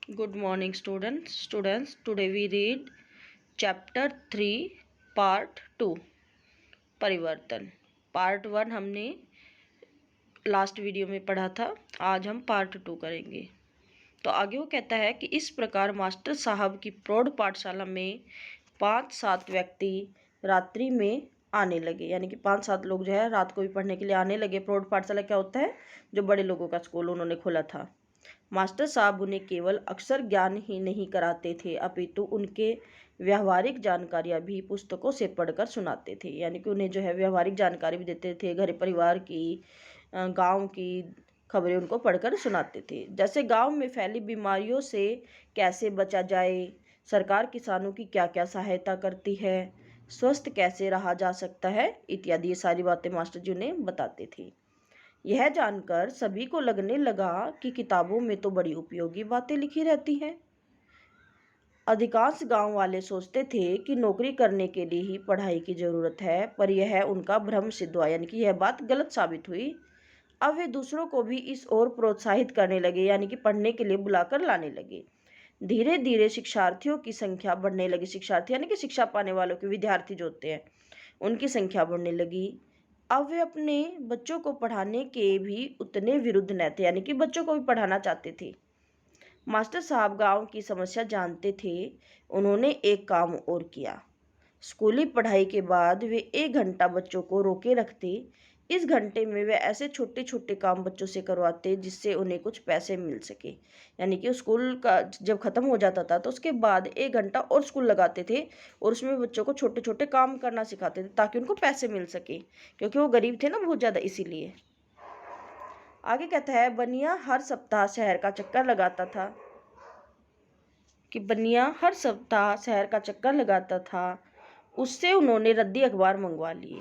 Good morning, students. Today we read chapter 3, part 2, परिवर्तन। Part 1 हमने last video में पढ़ा था। आज हम पार्ट 2 करेंगे। तो आगे वो कहता है कि इस प्रकार मास्टर साहब की प्रौढ़ पाठशाला में 5-7 व्यक्ति रात्रि में आने लगे, यानी कि 5-7 लोग जो है रात को भी पढ़ने के लिए आने लगे। प्रौढ़ पाठशाला क्या होता है? जो बड़े लोगों का स्कूल उन्होंने खोला था। मास्टर साहब उन्हें केवल अक्षर ज्ञान ही नहीं कराते थे, अपितु उनके व्यावहारिक जानकारियाँ भी पुस्तकों से पढ़कर सुनाते थे। यानी कि उन्हें जो है व्यावहारिक जानकारी भी देते थे, घर परिवार की, गांव की खबरें उनको पढ़कर सुनाते थे। जैसे गांव में फैली बीमारियों से कैसे बचा जाए, सरकार किसानों की क्या क्या सहायता करती है, स्वस्थ कैसे रहा जा सकता है, इत्यादि ये सारी बातें मास्टर जी उन्हें बताते थे। यह जानकर सभी को लगने लगा कि किताबों में तो बड़ी उपयोगी बातें लिखी रहती हैं। अधिकांश गांव वाले सोचते थे कि नौकरी करने के लिए ही पढ़ाई की जरूरत है, पर यह उनका भ्रम सिद्ध हुआ, यानी कि यह बात गलत साबित हुई। अब वे दूसरों को भी इस ओर प्रोत्साहित करने लगे, यानी कि पढ़ने के लिए बुलाकर लाने लगे। धीरे धीरे शिक्षार्थियों की संख्या बढ़ने लगी। शिक्षार्थी यानी कि शिक्षा पाने वालों के, विद्यार्थी जो होते हैं, उनकी संख्या बढ़ने लगी। अब वे अपने बच्चों को पढ़ाने के भी उतने विरुद्ध न थे, यानी कि बच्चों को भी पढ़ाना चाहते थे। मास्टर साहब गांव की समस्या जानते थे। उन्होंने एक काम और किया। स्कूली पढ़ाई के बाद वे 1 घंटा बच्चों को रोके रखते। इस घंटे में वे ऐसे छोटे छोटे काम बच्चों से करवाते जिससे उन्हें कुछ पैसे मिल सके। यानी कि स्कूल का जब ख़त्म हो जाता था तो उसके बाद 1 घंटा और स्कूल लगाते थे और उसमें बच्चों को छोटे छोटे काम करना सिखाते थे ताकि उनको पैसे मिल सके, क्योंकि वो गरीब थे ना बहुत ज़्यादा, इसीलिए। आगे कहता है, बनिया हर सप्ताह शहर का चक्कर लगाता था उससे उन्होंने रद्दी अखबार मंगवा लिए।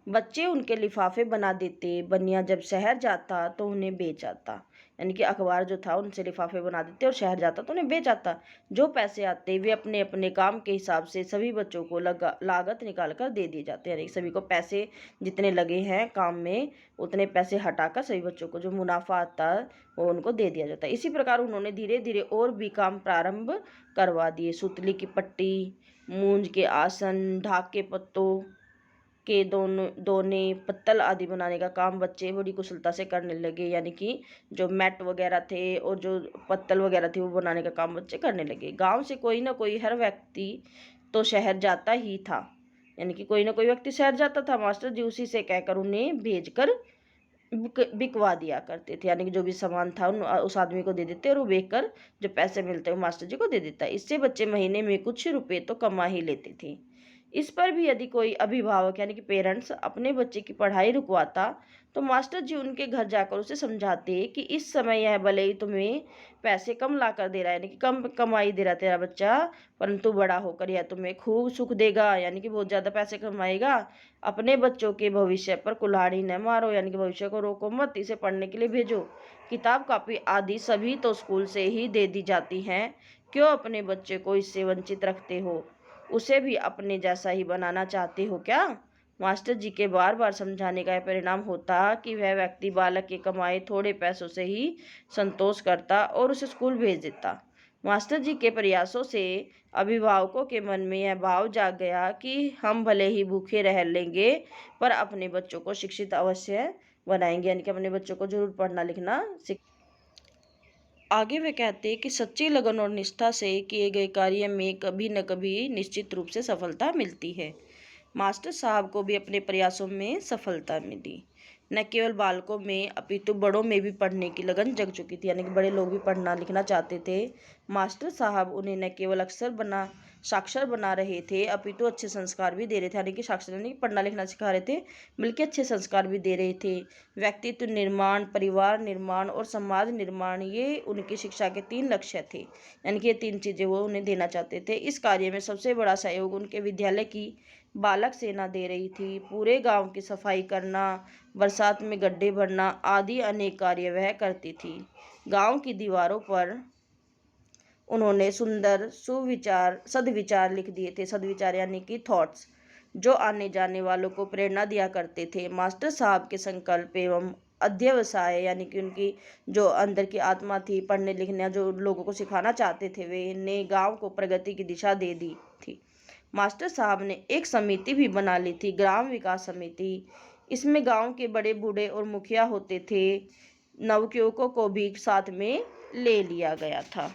बच्चे उनके लिफाफे बना देते। बनिया जब शहर जाता तो उन्हें बेच आता, यानी कि अखबार जो था उनसे लिफाफे बना देते और शहर जाता तो उन्हें बेच आता। जो पैसे आते वे अपने अपने काम के हिसाब से सभी बच्चों को लागत निकाल कर दे दिए जाते, यानी सभी को पैसे जितने लगे हैं काम में उतने पैसे हटाकर सभी बच्चों को जो मुनाफा आता वो उनको दे दिया जाता है। इसी प्रकार उन्होंने धीरे धीरे और भी काम प्रारंभ करवा दिए। सुतली की पट्टी, मूंज के आसन, ढाक के पत्तों के दोने, पत्तल आदि बनाने का काम बच्चे बड़ी कुशलता से करने लगे। यानी कि जो मैट वगैरह थे और जो पत्तल वगैरह थी वो बनाने का काम बच्चे करने लगे। गांव से कोई ना कोई हर व्यक्ति तो शहर जाता ही था, यानी कि कोई ना कोई व्यक्ति शहर जाता था। मास्टर जी उसी से कहकर उन्हें भेजकर बिकवा दिया करते थे, यानी कि जो भी सामान था उस आदमी को दे देते और वो बेचकर जो पैसे मिलते वो मास्टर जी को दे देता। इससे बच्चे महीने में कुछ रुपए तो कमा ही लेते थे। इस पर भी यदि कोई अभिभावक यानी कि पेरेंट्स अपने बच्चे की पढ़ाई रुकवाता तो मास्टर जी उनके घर जाकर उसे समझाते कि इस समय यह भले ही तुम्हें पैसे कम ला कर दे रहा है, यानी कि कम कमाई दे रहा है तेरा बच्चा, परंतु बड़ा होकर यह तुम्हें खूब सुख देगा, यानी कि बहुत ज़्यादा पैसे कमाएगा। अपने बच्चों के भविष्य पर कुल्हाड़ी न मारो, यानी कि भविष्य को रोको मत, इसे पढ़ने के लिए भेजो। किताब कापी आदि सभी तो स्कूल से ही दे दी जाती हैं, क्यों अपने बच्चे को इससे वंचित रखते हो? उसे भी अपने जैसा ही बनाना चाहते हो क्या? मास्टर जी के बार बार समझाने का परिणाम होता कि वह व्यक्ति बालक के कमाए थोड़े पैसों से ही संतोष करता और उसे स्कूल भेज देता। मास्टर जी के प्रयासों से अभिभावकों के मन में यह भाव जाग गया कि हम भले ही भूखे रह लेंगे पर अपने बच्चों को शिक्षित अवश्य बनाएंगे, यानी कि अपने बच्चों को जरूर पढ़ना लिखना आगे वे कहते हैं कि सच्ची लगन और निष्ठा से किए गए कार्य में कभी न कभी निश्चित रूप से सफलता मिलती है। मास्टर साहब को भी अपने प्रयासों में सफलता मिली। न केवल बालकों में अपितु बड़ों में भी पढ़ने की लगन जग चुकी थी, यानी कि बड़े लोग भी पढ़ना लिखना चाहते थे। मास्टर साहब उन्हें न केवल साक्षर बना रहे थे अपितु अच्छे संस्कार भी दे रहे थे, यानी कि साक्षर यानी कि पढ़ना लिखना सिखा रहे थे, बल्कि अच्छे संस्कार भी दे रहे थे। व्यक्तित्व निर्माण, परिवार निर्माण और समाज निर्माण, ये उनकी शिक्षा के 3 लक्ष्य थे, यानी कि ये 3 चीज़ें वो उन्हें देना चाहते थे। इस कार्य में सबसे बड़ा सहयोग उनके विद्यालय की बालक सेना दे रही थी। पूरे गांव की सफाई करना, बरसात में गड्ढे भरना आदि अनेक कार्य वह करती थी। गांव की दीवारों पर उन्होंने सुंदर सदविचार लिख दिए थे। सदविचार यानी कि थॉट्स, जो आने जाने वालों को प्रेरणा दिया करते थे। मास्टर साहब के संकल्प एवं अध्यवसाय यानी कि उनकी जो अंदर की आत्मा थी, पढ़ने लिखने जो लोगों को सिखाना चाहते थे, वे ने गांव को प्रगति की दिशा दे दी थी। मास्टर साहब ने एक समिति भी बना ली थी, ग्राम विकास समिति। इसमें गांव के बड़े बूढ़े और मुखिया होते थे। नवयुवकों को भी साथ में ले लिया गया था।